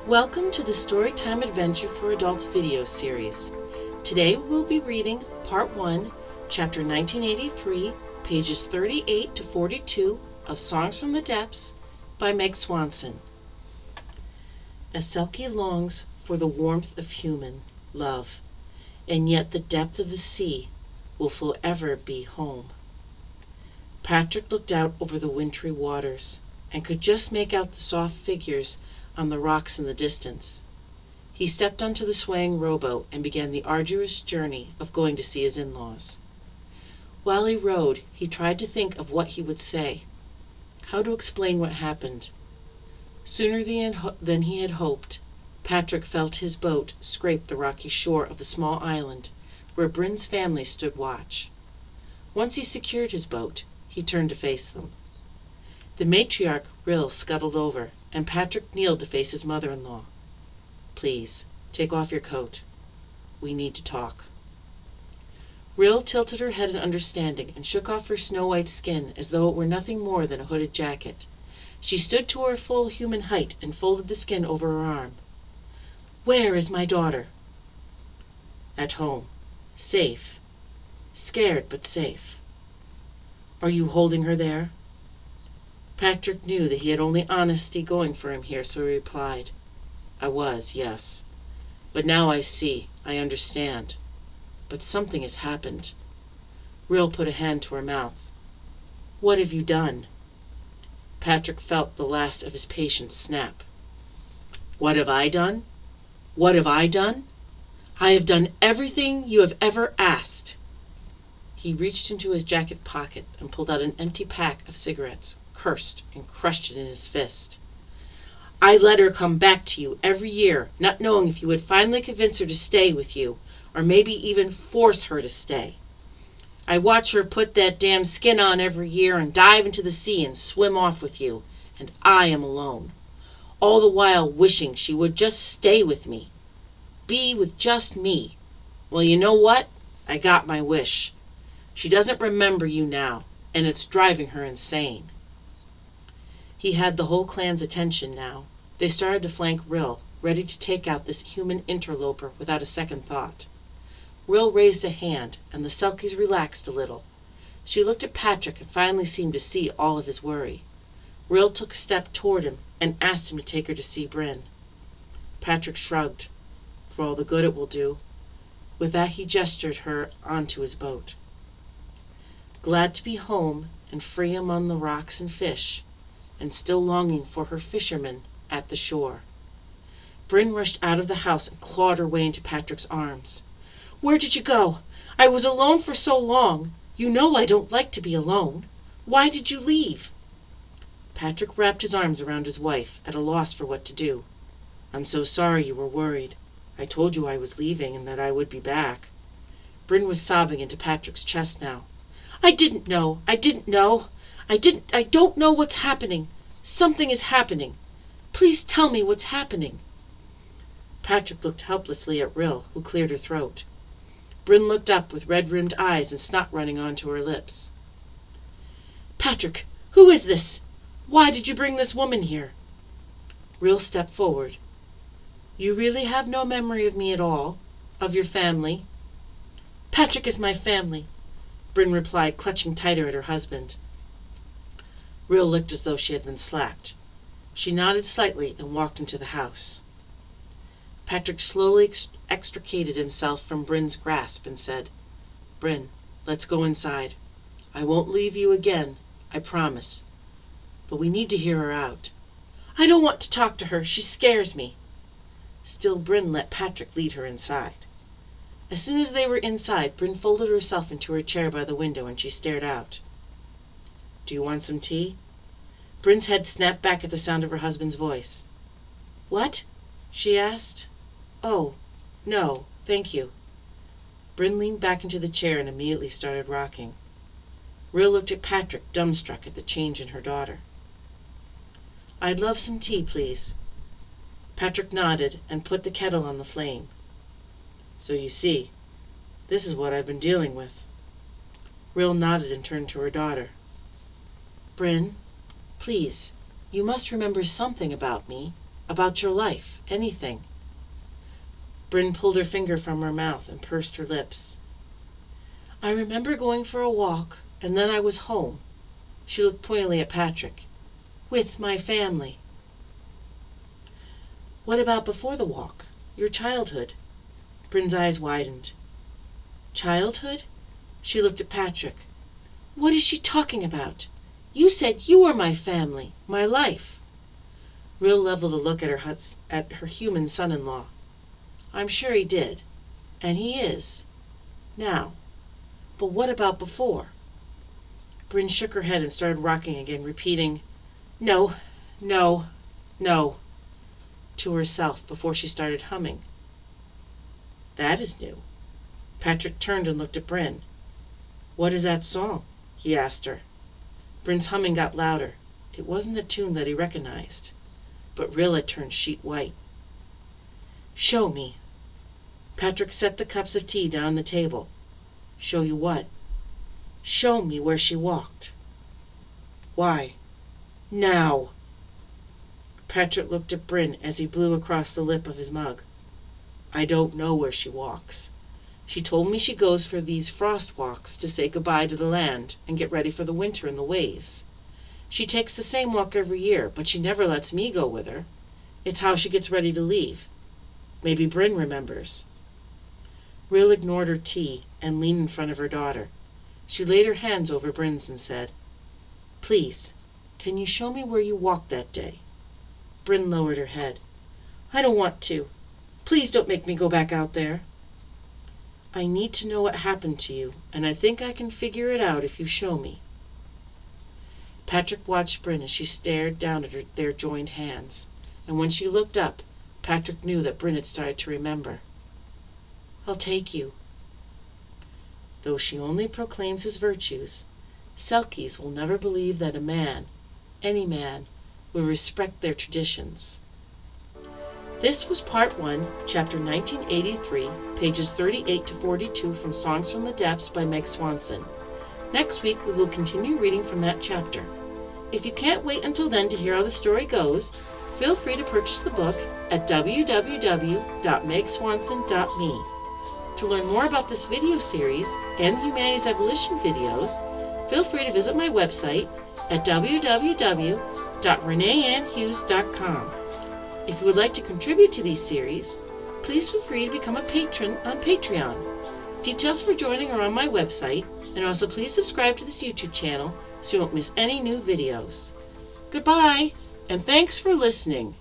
Welcome to the Storytime Adventure for Adults video series. Today we'll be reading Part 1, Chapter 1983, pages 38 to 42 of Songs from the Depths by Meg Swanson. A Selkie longs for the warmth of human love, and yet the depth of the sea will forever be home. Patrick looked out over the wintry waters and could just make out the soft figures on the rocks in the distance. He stepped onto the swaying rowboat and began the arduous journey of going to see his in-laws. While he rowed, he tried to think of what he would say, how to explain what happened. Sooner than he had hoped, Patrick felt his boat scrape the rocky shore of the small island where Brin's family stood watch. Once he secured his boat, he turned to face them. The matriarch, Rill, scuttled over, and Patrick kneeled to face his mother-in-law. "Please, take off your coat. We need to talk." Rill tilted her head in understanding and shook off her snow-white skin as though it were nothing more than a hooded jacket. She stood to her full human height and folded the skin over her arm. "Where is my daughter?" "At home. Safe. Scared, but safe." "Are you holding her there?" Patrick knew that he had only honesty going for him here, so he replied, "I was, yes. But now I see, I understand. But something has happened." Rill put a hand to her mouth. "What have you done?" Patrick felt the last of his patience snap. "What have I done? What have I done? I have done everything you have ever asked." He reached into his jacket pocket and pulled out an empty pack of cigarettes, cursed and crushed it in his fist. "I let her come back to you every year, not knowing if you would finally convince her to stay with you, or maybe even force her to stay. I watch her put that damn skin on every year and dive into the sea and swim off with you, and I am alone. All the while wishing she would just stay with me. Be with just me. Well, you know what? I got my wish. She doesn't remember you now, and it's driving her insane." He had the whole clan's attention now. They started to flank Rill, ready to take out this human interloper without a second thought. Rill raised a hand, and the Selkies relaxed a little. She looked at Patrick and finally seemed to see all of his worry. Rill took a step toward him and asked him to take her to see Brin. Patrick shrugged. "For all the good it will do." With that he gestured her onto his boat. Glad to be home and free among the rocks and fish, and still longing for her fishermen at the shore, Brin rushed out of the house and clawed her way into Patrick's arms. "Where did you go? I was alone for so long. You know I don't like to be alone. Why did you leave?" Patrick wrapped his arms around his wife, at a loss for what to do. "I'm so sorry you were worried. I told you I was leaving and that I would be back." Brin was sobbing into Patrick's chest now. I didn't know. I don't know what's happening. Something is happening. Please tell me what's happening." Patrick looked helplessly at Rill, who cleared her throat. Brin looked up with red-rimmed eyes and snot running onto her lips. "Patrick, who is this? Why did you bring this woman here?" Rill stepped forward. "You really have no memory of me at all? Of your family?" "Patrick is my family," Brin replied, clutching tighter at her husband. Rill looked as though she had been slapped. She nodded slightly and walked into the house. Patrick slowly extricated himself from Brin's grasp and said, "Brin, let's go inside. I won't leave you again, I promise. But we need to hear her out." "I don't want to talk to her. She scares me." Still Brin let Patrick lead her inside. As soon as they were inside, Brin folded herself into her chair by the window and she stared out. "Do you want some tea?" Brin's head snapped back at the sound of her husband's voice. "What?" she asked. "Oh, no, thank you." Brin leaned back into the chair and immediately started rocking. Rill looked at Patrick, dumbstruck at the change in her daughter. "I'd love some tea, please." Patrick nodded and put the kettle on the flame. "So you see, this is what I've been dealing with." Rill nodded and turned to her daughter. "Brin, please, you must remember something about me. About your life, anything. Brin pulled her finger from her mouth and pursed her lips. I remember going for a walk, and then I was home. She looked pointedly at Patrick. With my family. What about before the walk? Your childhood? Brin's eyes widened. Childhood? She looked at Patrick. What is she talking about? You said you were my family, my life. Rill leveled a look at her human son-in-law. I'm sure he did, and he is. Now, but what about before? Brin shook her head and started rocking again, repeating, No, no, no, to herself before she started humming. That is new. Patrick turned and looked at Brin. What is that song? He asked her. Brin's humming got louder. It wasn't a tune that he recognized, but Rill had turned sheet white. Show me. Patrick set the cups of tea down on the table. Show you what? Show me where she walked. Why? Now. Patrick looked at Brin as he blew across the lip of his mug. I don't know where she walks. She told me she goes for these frost walks to say goodbye to the land and get ready for the winter and the waves. She takes the same walk every year, but she never lets me go with her. It's how she gets ready to leave. Maybe Brin remembers. Rill ignored her tea and leaned in front of her daughter. She laid her hands over Brin's and said, Please, can you show me where you walked that day? Brin lowered her head. I don't want to. Please don't make me go back out there. I need to know what happened to you, and I think I can figure it out if you show me. Patrick watched Brin as she stared down at their joined hands, and when she looked up, Patrick knew that Brin had started to remember. I'll take you. Though she only proclaims his virtues, Selkies will never believe that a man, any man, will respect their traditions. This was Part 1, Chapter 1983, pages 38 to 42 from Songs from the Depths by Meg Swanson. Next week we will continue reading from that chapter. If you can't wait until then to hear how the story goes, feel free to purchase the book at www.megswanson.me. To learn more about this video series and the Humanities Evolution videos, feel free to visit my website at www.reneeannhughes.com. If you would like to contribute to these series, please feel free to become a patron on Patreon. Details for joining are on my website, and also please subscribe to this YouTube channel so you won't miss any new videos. Goodbye, and thanks for listening.